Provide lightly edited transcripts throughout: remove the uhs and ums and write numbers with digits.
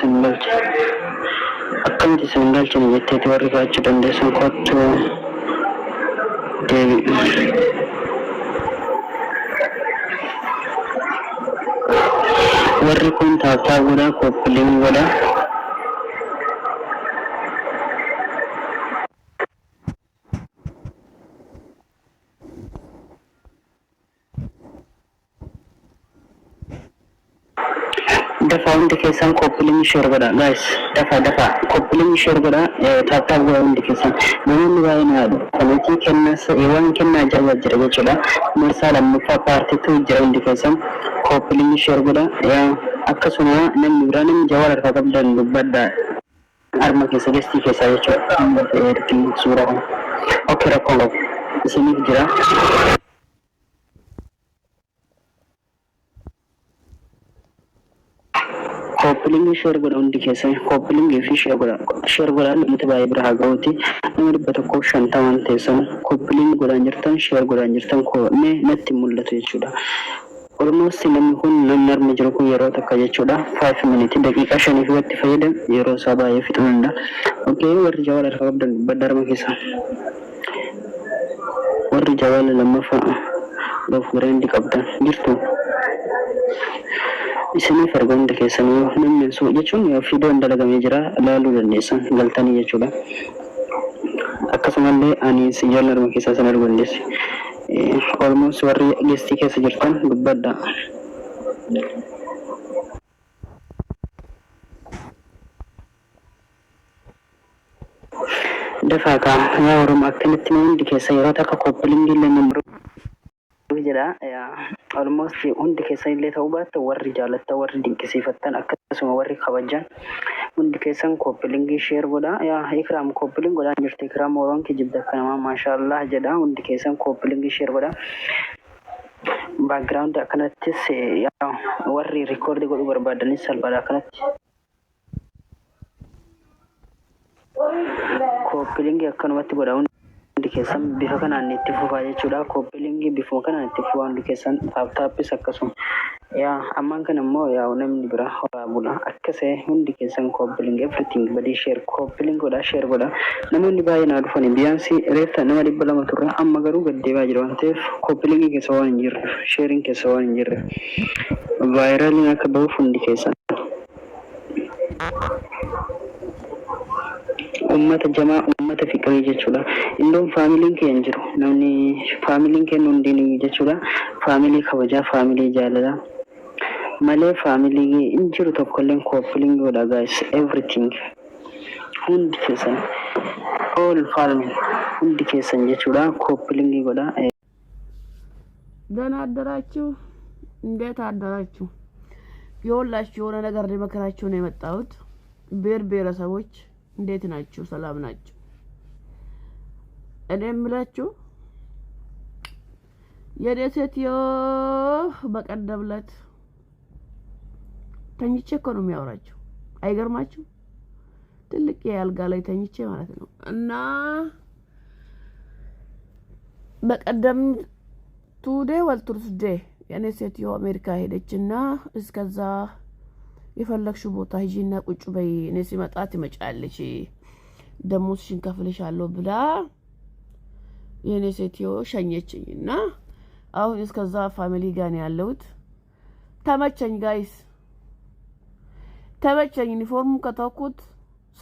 single akkanti single chen jettee warri kaachuu dandeessan kottu deebi warri kun taataa godhaa koppiliin godhaa dafa hundi keessan koppiliin share godhaa guys dafa koppiliin share godhaa taataa godhaa hundi keessan namoonni baay'een haadhu kanatii kennas waan kennaa jala jira jechuudha marsaa lammaffaa paartiitu jira hundi keessan koppiliin share godhaa akkasuma namni biraa namni jawaa harkaa qabdan dubbaddaa arma keessa gestii keessaa jechuudha ergi suuraa kana okay rakkoon qabu isiniif jira koppiliin share godhaa hundi keessan koppiliin fi share godhaa namatti baay'ee bira haa ga'uuti nama 150 teessan koppiliin godhaan jirtan share godhaan jirtan mee natti mul'atu jechuudha almost namni kun namni arma jiru kun yeroo takka jechuudha 5 minutes daqiiqaa 5 fi watti fayyadam yeroo isaa baay'ee fixuu danda'a okay warri jawaa harkaa qabdan baddarma keessa warri jawaa lammaffaa loof giraandi qabdan jirtu isini fargoonda keessanii namni soo jechuun fiidoon dalagamee jira laaluu dandeessan galtanii jechuudha akkasumallee ani siyyaal arma keessaa san arguu dandeessi almost warri gestii keessa jirtan dubbadda dafaa kaa yaa oromoo akkanatti hundi keessa yeroo takka koppiliingii illee jira almost hundi keessan illee ta'uu baatte warri jaalatta warri dinqisiifattan akkasuma warri kabajan hundi keessan koppiliingii share godhaa ikraam koppiliing godhaa jirti ikraam oroon kijibda kanama maashaallah jedha hundi keessan koppiliingii share godhaa background akkanattis warri record godhuu barbaadanis salphaadha akkanatti koppiliingii akkanumatti godhaa hundi keessan bifa kanaan itti fufaa jechuudha koppiliingii bifa kanaan itti fufaa hundi keessan taappis akkasuma ammaan kana immoo namni bira horaa bula akkasee hundi keessan koppiliingii everything badi share koppiliing godhaa share godhaa namoonni baay'een haa dhufani biyyaansi reefta nama 200 turre amma garuu gaddeebaa jira waan ta'eef koppiliingii keessa waan hin jirreef sharing keessa waan hin jirreef vaayiraaliin akka ba'uuf hundi keessan ummata jamaa ummata fiqrii jechuudha indoon faamiliin keenya jiru namni faamiliin keenya hundi jechuudha faamilii kabajaa faamilii jaalala malee faamilii in jiru tokkolleen koppiliing godhaa guys everything hundi keessan all family hundi keessan jechuudha koppiliing godhaa ደህና አደራችሁ እንዴት አደራችሁ ይኸውላችሁ የሆነ ነገር ለመከራችሁ ነው የመጣሁት ብሔር ብሔረሰቦች እንዴት ናችሁ ሰላም ናችሁ እኔ የምላችሁ የደሴትዮ በቀደምለት ተኝቼ እኮ ነው የሚያወራችሁ አይገርማችሁ ትልቅ የአልጋ ላይ ተኝቼ ማለት ነው እና በቀደም ቱዴይ ወልቱርስዴ የኔ ሴትዮ አሜሪካ ሄደችና እስከዛ የፈለግሽው ቦታ ሂጂና ቁጭ በይ እኔ ሲመጣ ትመጫለሽ ደሞዝሽን ከፍልሻለሁ ብላ የኔ ሴትዮ ሸኘችኝና አሁን እስከዛ ፋሚሊ ጋር ነው ያለሁት ተመቸኝ ጋይስ ተመቸኝ ዩኒፎርም ከተውኩት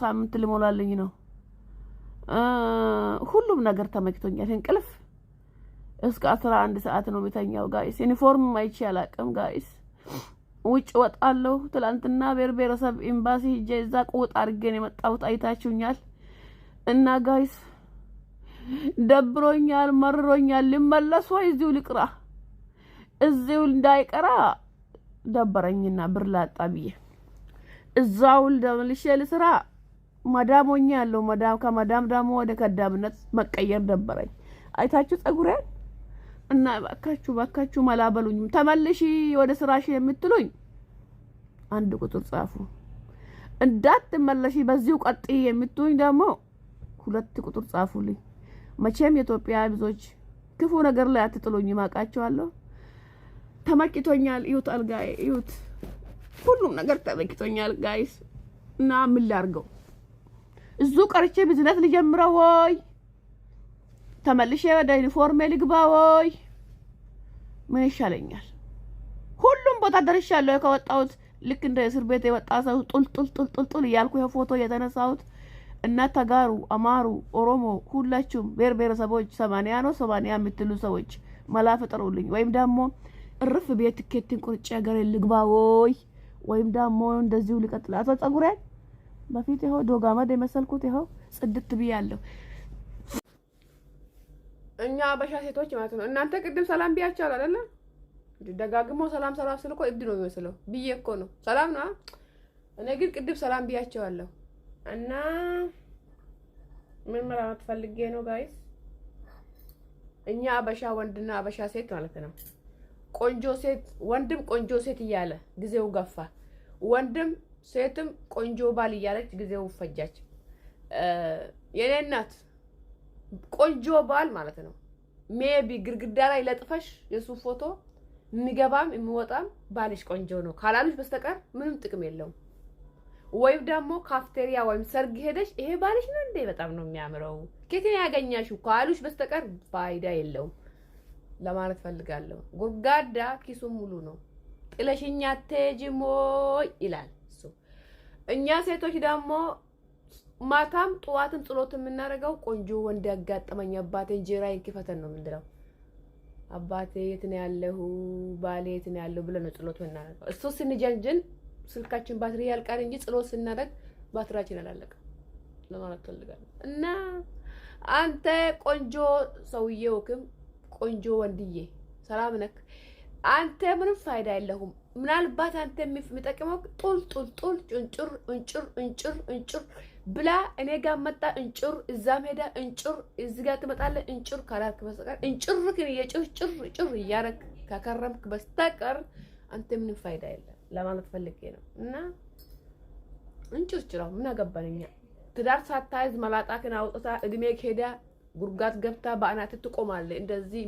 ሳምንት ልሞላልኝ ነው ሁሉም ነገር ተመክቶኛል እንቅልፍ እስከ 11 ሰዓት ነው የምተኛው ጋይስ ዩኒፎርም አይቼ አላቅም ጋይስ ውጭ ወጣለሁ ትላንትና ብሔረሰብ ኤምባሲ ሄጄ እዛ ቁጥ አድርጌ ነው የመጣሁት አይታችሁኛል እና ጋይስ ደብሮኛል መርሮኛል ልመለስ ወይ እዚሁ ልቅራ እዚሁ እንዳይቀራ ደበረኝና ብር ላጣብዬ እዛው ልደምልሽ ልስራ ማዳሞኛ ያለው ማዳም ከማዳም ዳሞ ወደ ከዳምነት መቀየር ደበረኝ አይታችሁ ጸጉሬን እና ባካችሁ ማላበሉኝ ተመልሺ ወደ ስራሽ የምትሉኝ አንድ ቁጥር ጻፉ እንዳትመለሺ በዚሁ ቀጥይ የምትሉኝ ደግሞ ሁለት ቁጥር ጻፉልኝ መቼም የኢትዮጵያ ብዙዎች ክፉ ነገር ላይ አትጥሉኝ ማቃቸዋለሁ ተመክቶኛል ይውት አልጋይ ይውት ሁሉም ነገር ተመክቶኛል ጋይስ እና ምን ላርገው እዙ ቀርቼ ቢዝነስ ልጀምረው ወይ ተመልሼ ወደ ዩኒፎርም ልግባ ወይ ምን ይሻለኛል? ሁሉም ቦታ ደርሻለሁ ከወጣሁት ልክ እንደ እስር ቤት የወጣ ሰው ጡል እያልኩ የፎቶ የተነሳሁት እና ተጋሩ አማሩ ኦሮሞ ሁላችሁም ብሔረሰቦች 80 ነው 80 የምትሉ ሰዎች መላ ፍጠሩልኝ። ወይም ደግሞ እርፍ ቤት ትኬትን ቁርጭ ሀገር ልግባ ወይም ደግሞ እንደዚሁ ልቀጥል። አቶ ጸጉሬን በፊት ይኸው ዶጋመድ የመሰልኩት ይኸው ጽድት ብያለሁ። እኛ አበሻ ሴቶች ማለት ነው። እናንተ ቅድም ሰላም ብያችኋል አይደለ? ደጋግሞ ሰላም ስልኮ እብድ ነው የሚመስለው ብዬ እኮ ነው። ሰላም ነው። እኔ ግን ቅድም ሰላም ብያችኋለሁ እና ምን ማለት ፈልጌ ነው ጋይስ? እኛ አበሻ ወንድና አበሻ ሴት ማለት ነው። ቆንጆ ሴት ወንድም ቆንጆ ሴት እያለ ጊዜው ገፋ፣ ወንድም ሴትም ቆንጆ ባል እያለች ጊዜው ፈጃች። የኔ እናት ቆንጆ ባል ማለት ነው ሜቢ ግርግዳ ላይ ለጥፈሽ የሱ ፎቶ የሚገባም የሚወጣም ባልሽ ቆንጆ ነው ካላሉሽ በስተቀር ምንም ጥቅም የለውም። ወይም ደግሞ ካፍቴሪያ ወይም ሰርግ ሄደሽ ይሄ ባልሽ ነው እንዴ በጣም ነው የሚያምረው ከየት ያገኛሽው ካሉሽ በስተቀር ፋይዳ የለውም ለማለት ፈልጋለሁ። ጉርጋዳ ኪሱ ሙሉ ነው ጥለሽኛ ተጅሞ ይላል እሱ። እኛ ሴቶች ደግሞ ማታም ጧትም ጸሎት የምናደርገው ቆንጆ ወንድ ያጋጠመኝ አባቴ እንጀራዬን ክፈተን ነው የምንለው። አባቴ የት ነው ያለው ባሌ የት ነው ያለው ብለን ጸሎት እናደርገው። እሱ ስንጀንጅን ስልካችን ባትሪ ያልቃል እንጂ ጸሎት ስናደርግ ባትሪያችን አላለቀ ለማለት ፈልጋለሁ። እና አንተ ቆንጆ ሰውዬውክም ቆንጆ ወንድዬ ሰላም ነክ አንተ ምንም ፋይዳ የለህም። ምናልባት አንተ የሚጠቅመው ጡል እንጭር ብላ እኔ ጋር መጣ እንጭር እዛም ሄዳ እንጭር እዚህ ጋር ትመጣለህ እንጭር ካላልክ በስተቀር እንጭርክን የጭር እያረክ ካከረምክ በስተቀር አንተ ምንም ፋይዳ የለም ለማለት ፈልጌ ነው። እና እንጭርጭራው ምን አገባንኛ? ትዳር ሳታይዝ መላጣክን አውጥታ እድሜ ሄዳ ጉርጋት ገብታ በአናት ትቆማለህ። እንደዚህ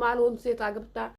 ማልሆን ሴት አግብታ